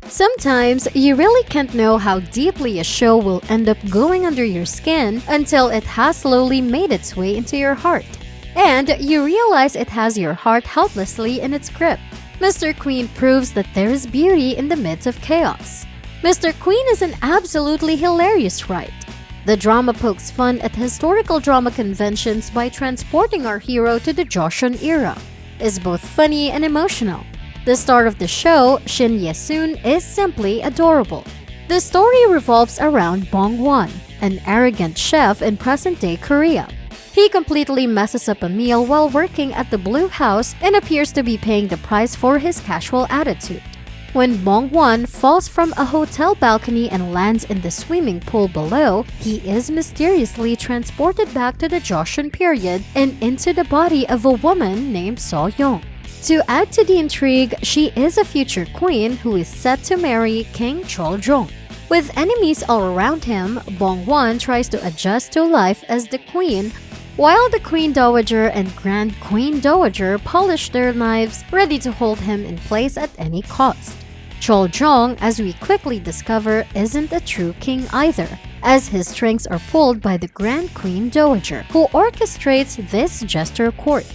Sometimes, you really can't know how deeply a show will end up going under your skin until it has slowly made its way into your heart. And you realize it has your heart helplessly in its grip. Mr.Queen proves that there is beauty in the midst of chaos. Mr.Queen is an absolutely hilarious ride. The drama pokes fun at historical drama conventions by transporting our hero to the Joseon era. It's both funny and emotional. The star of the show, Shin Hye Sun, is simply adorable. The story revolves around Bong Won, an arrogant chef in present-day Korea. He completely messes up a meal while working at the Blue House and appears to be paying the price for his casual attitude. When Bong Won falls from a hotel balcony and lands in the swimming pool below, he is mysteriously transported back to the Joseon period and into the body of a woman named So-young. To add to the intrigue, she is a future queen who is set to marry King Chol-jong. With enemies all around him, Bong Won tries to adjust to life as the queen, while the Queen Dowager and Grand Queen Dowager polish their knives, ready to hold him in place at any cost. Chol-jong, as we quickly discover, isn't a true king either, as his strings are pulled by the Grand Queen Dowager, who orchestrates this jester court.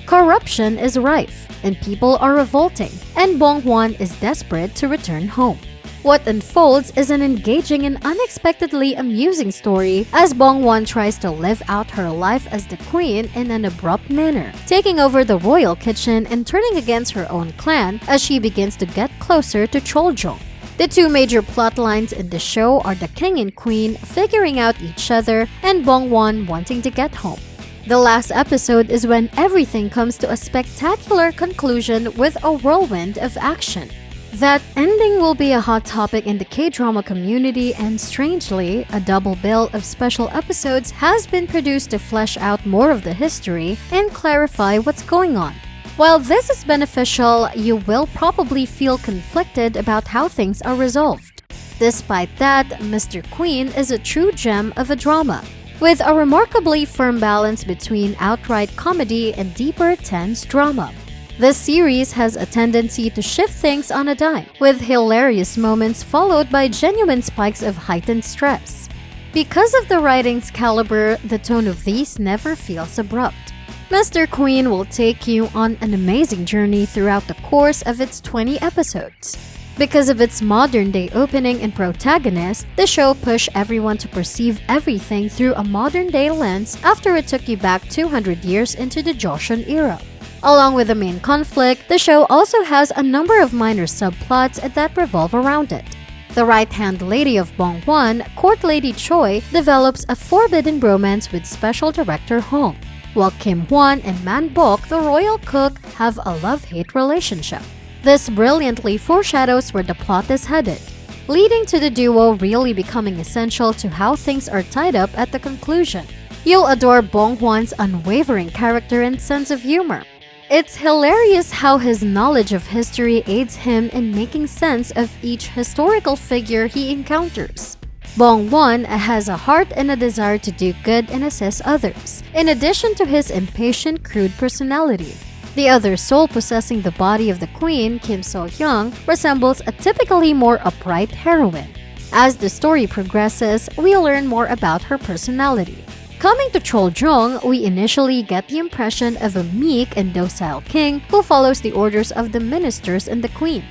Corruption is rife, and people are revolting, and Bong Won is desperate to return home. What unfolds is an engaging and unexpectedly amusing story as Bong Won tries to live out her life as the queen in an abrupt manner, taking over the royal kitchen and turning against her own clan as she begins to get closer to Chol-jong. The two major plot lines in the show are the king and queen figuring out each other and Bong Won wanting to get home. The last episode is when everything comes to a spectacular conclusion with a whirlwind of action. That ending will be a hot topic in the K-drama community, and strangely, a double bill of special episodes has been produced to flesh out more of the history and clarify what's going on. While this is beneficial, you will probably feel conflicted about how things are resolved. Despite that, Mr.Queen is a true gem of a drama, with a remarkably firm balance between outright comedy and deeper, tense drama. This series has a tendency to shift things on a dime, with hilarious moments followed by genuine spikes of heightened stress. Because of the writing's caliber, the tone of these never feels abrupt. Mr.Queen will take you on an amazing journey throughout the course of its 20 episodes. Because of its modern-day opening and protagonist, the show pushed everyone to perceive everything through a modern-day lens after it took you back 200 years into the Joseon era. Along with the main conflict, the show also has a number of minor subplots that revolve around it. The right-hand lady of Bong Won, Court Lady Choi, develops a forbidden romance with Special Director Hong, while Kim Won and Man Bok, the royal cook, have a love-hate relationship. This brilliantly foreshadows where the plot is headed, leading to the duo really becoming essential to how things are tied up at the conclusion. You'll adore Bong Won's unwavering character and sense of humor. It's hilarious how his knowledge of history aids him in making sense of each historical figure he encounters. Bong Won has a heart and a desire to do good and assist others, in addition to his impatient, crude personality. The other soul possessing the body of the queen, Kim So-young, resembles a typically more upright heroine. As the story progresses, we learn more about her personality. Coming to Chol-jong, we initially get the impression of a meek and docile king who follows the orders of the ministers and the queen.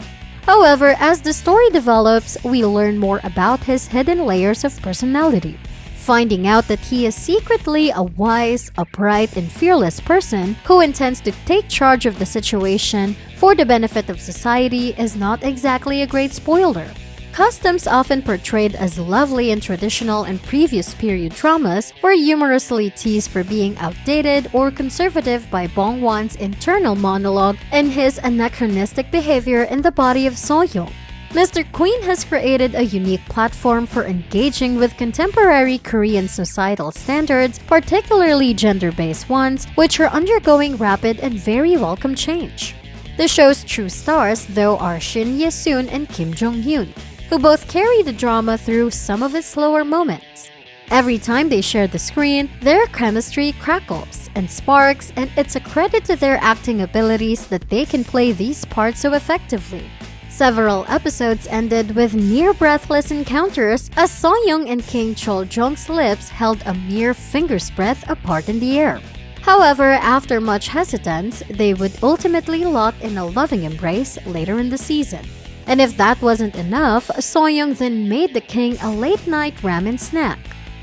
However, as the story develops, we learn more about his hidden layers of personality. Finding out that he is secretly a wise, upright, and fearless person who intends to take charge of the situation for the benefit of society is not exactly a great spoiler. Customs often portrayed as lovely in traditional and previous period dramas were humorously teased for being outdated or conservative by Bong Won's internal monologue and his anachronistic behavior in the body of So-young. Mr.Queen has created a unique platform for engaging with contemporary Korean societal standards, particularly gender-based ones, which are undergoing rapid and very welcome change. The show's true stars, though, are Shin Hye Sun and Kim Jong-hyun, who both carry the drama through some of its slower moments. Every time they share the screen, their chemistry crackles and sparks, and it's a credit to their acting abilities that they can play these parts so effectively. Several episodes ended with near-breathless encounters as Soyoung and King Chol-jong's lips held a mere finger's breadth apart in the air. However, after much hesitance, they would ultimately lock in a loving embrace later in the season. And if that wasn't enough, Soyoung then made the king a late-night ramen snack.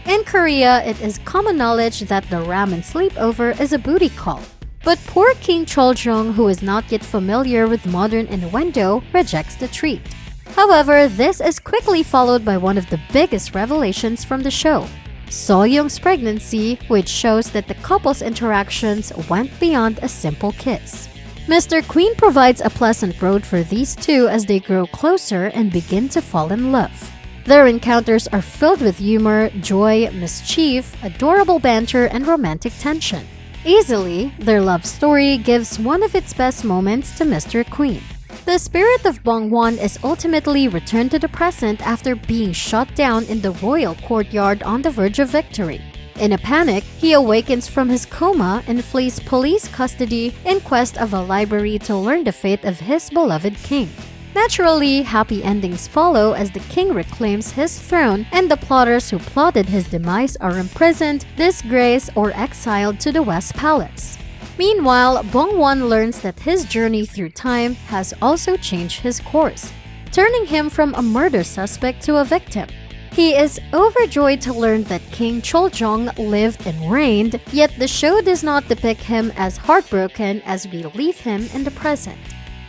In Korea, it is common knowledge that the ramen sleepover is a booty call. But poor King Chol-jong, who is not yet familiar with modern innuendo, rejects the treat. However, this is quickly followed by one of the biggest revelations from the show: Soyoung's pregnancy, which shows that the couple's interactions went beyond a simple kiss. Mr.Queen provides a pleasant road for these two as they grow closer and begin to fall in love. Their encounters are filled with humor, joy, mischief, adorable banter, and romantic tension. Easily, their love story gives one of its best moments to Mr.Queen. The spirit of Bong-won is ultimately returned to the present after being shot down in the royal courtyard on the verge of victory. In a panic, he awakens from his coma and flees police custody in quest of a library to learn the fate of his beloved king. Naturally, happy endings follow as the king reclaims his throne and the plotters who plotted his demise are imprisoned, disgraced, or exiled to the West Palace. Meanwhile, Bong-won learns that his journey through time has also changed his course, turning him from a murder suspect to a victim. He is overjoyed to learn that King Chol-jong lived and reigned, yet the show does not depict him as heartbroken as we leave him in the present.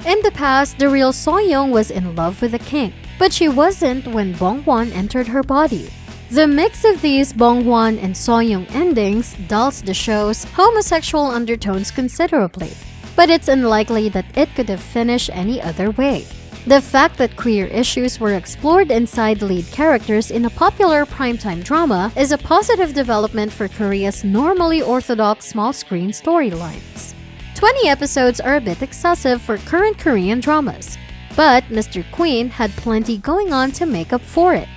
In the past, the real Soyoung was in love with the king, but she wasn't when Bong-won entered her body. The mix of these Bong-won and Soyoung endings dulls the show's homosexual undertones considerably, but it's unlikely that it could have finished any other way. The fact that queer issues were explored inside lead characters in a popular primetime drama is a positive development for Korea's normally orthodox small-screen storylines. 20 episodes are a bit excessive for current Korean dramas, but Mr.Queen had plenty going on to make up for it,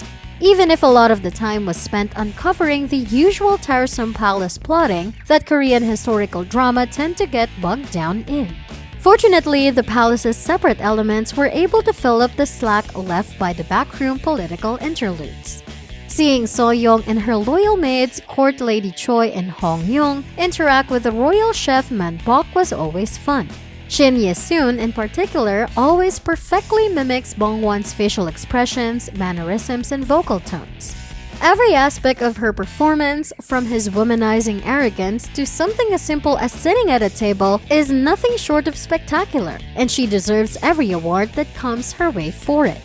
even if a lot of the time was spent uncovering the usual tiresome palace plotting that Korean historical drama tend to get bogged down in. Fortunately, the palace's separate elements were able to fill up the slack left by the backroom political interludes. Seeing Soyoung and her loyal maids, Court Lady Choi and Hong Young, interact with the royal chef Man Bok was always fun. Shin Hye Sun, in particular, always perfectly mimics Bong-won's facial expressions, mannerisms, and vocal tones. Every aspect of her performance, from his womanizing arrogance to something as simple as sitting at a table, is nothing short of spectacular, and she deserves every award that comes her way for it.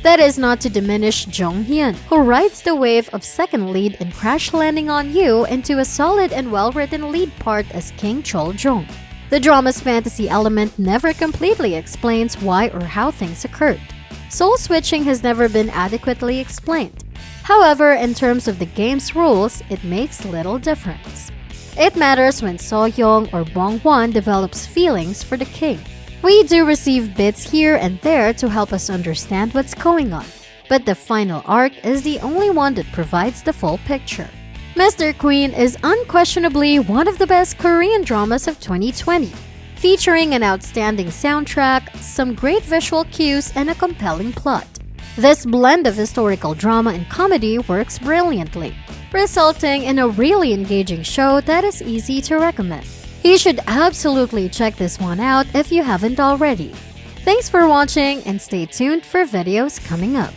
That is not to diminish Jong Hyun, who rides the wave of second lead in Crash Landing on You into a solid and well-written lead part as King Chol-jong. The drama's fantasy element never completely explains why or how things occurred. Soul switching has never been adequately explained. However, in terms of the game's rules, it makes little difference. It matters when Soyoung or Bong-won develops feelings for the king. We do receive bits here and there to help us understand what's going on, but the final arc is the only one that provides the full picture. Mr.Queen is unquestionably one of the best Korean dramas of 2020, featuring an outstanding soundtrack, some great visual cues, and a compelling plot. This blend of historical drama and comedy works brilliantly, resulting in a really engaging show that is easy to recommend. You should absolutely check this one out if you haven't already. Thanks for watching and stay tuned for videos coming up.